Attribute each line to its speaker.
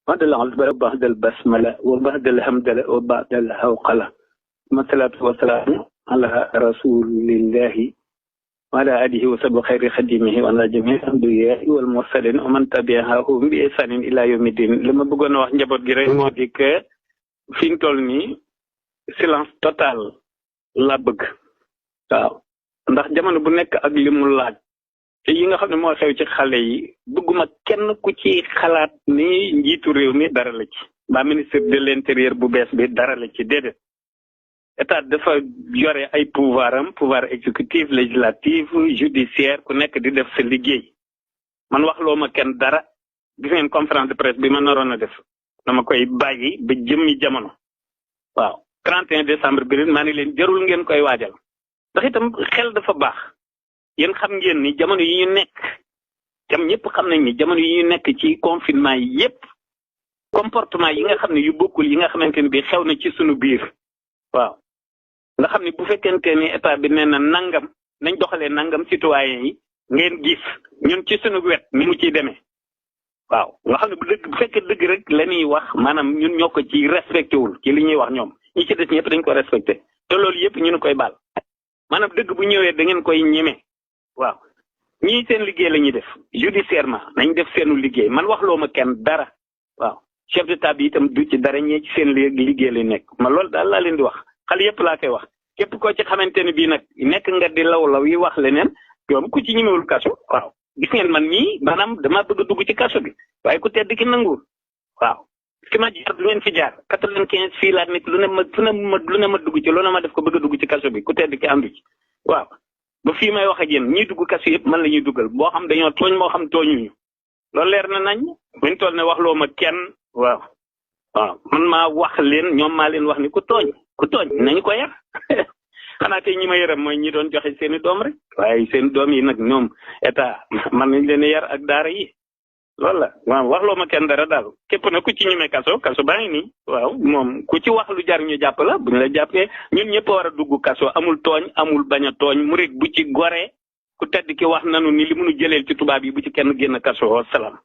Speaker 1: بعد العذبة وبعد البسملة وبعد الحمدلة وبعد الهوقلة والصلاة والسلام على رسول الله وعلى آله وصحبه خير خديمه وعلى جميع الأنبياء والمرسلين ومن تبعهم بإحسان إلى يوم الدين لما bëggoon wax njaboot gi rek moo di que fi ñu toll nii silence total la bëgg waaw ndax jamono bu nekk ak li mu laaj te yi nga xam ne moo xew ci xale yi bëgguma kenn ku ci xalaat ni njiitu réew mi dara la ci ba ministre de l'intérieur bu bees bi dara la ci déedéet état dafa yore ay pouvoir exécutif législatif judiciaire ku nekk di def sa liggéey man waxloo ma kenn dara gis ngeen conférence de presse bi ma naroon a def dama koy bàyyi ba jëmmi jamono waaw 31 décembre bi maa ni leen jarul ngeen koy waajal ndax itam xel dafa baax yéen xam ngeen ni jamono yi ñu nekk ñëpp xam nañ ni jamono yi ñu nekk ci confinement yi yépp comportement yi nga xam ne yu bokkul yi nga xamante ne bi xew na ci sunu biir waaw nga xam ne bu fekkente ni état bi nee na nangam nañ doxalee nangam citoyen yi ngeen gis ñun ci sunu wet ni mu ciy demee waaw nga xam ne bu fekkee dëgg rek la ñuy wax maanaam ñun ñoo ko ci respecté wul ci li ñuy wax ñoom ñi ci des ñëpp dañ ko respecté te loolu yëpp ñu koy baal maanaam dëgg bu ñëwee da ngeen koy ñeme waaw ñii seen liggéey la ñuy def judiciairement nañ def seenu liggéey man waxloo ma kenn dara waaw chef d'état bi itam du ci dara ñee ci seen liggéey la nekk ma loolu daal laa leen di wax xale yëpp laa koy wax képp koo ci xamante ne bii nag nekk nga di law yi wax leneen yoom ku ci ñemewul kaso waaw gis ngeen man mii maanaam dama bëgg a dugg ci kaso bi waaye ku tedd ki nanguwul waaw fi ma jaar du ngeen fi jaar 95 fii laa nekk lu ne ma dugg ci lu ne ma def ko bëgg a dugg ci kaso bi ku tedd ki àndu ci waaw ba fii may wax ak yéen ñiy dugg kaso yëpp man la ñuy duggal boo xam dañoo tooñ moo xam tooñuñu loolu leer na nañ buñ toll ne waxloo ma kenn waaw man maa wax leen ñoom maa leen wax ni ku tooñ nañu ko yar xanaa tey ñi ma yërëm mooy ñi doon joxe seeni doom rek waaye seen doom yi nag ñoom état man nañ leen yar ak daara yi loolu la waaw waxloo ma kenn dara daal képp na ku ci ñemee kaso baa ngi nii waaw moom ku ci wax lu jar ñu jàpp la bu ñu la jàppee ñun ñëpp war a dugg kaso amul tooñ amul bañ a tooñ murit bu ci goree ku tedd ki wax nanu ni li mënu jëleel ci tubaab yi bu ci kenn génn kaso wa salaam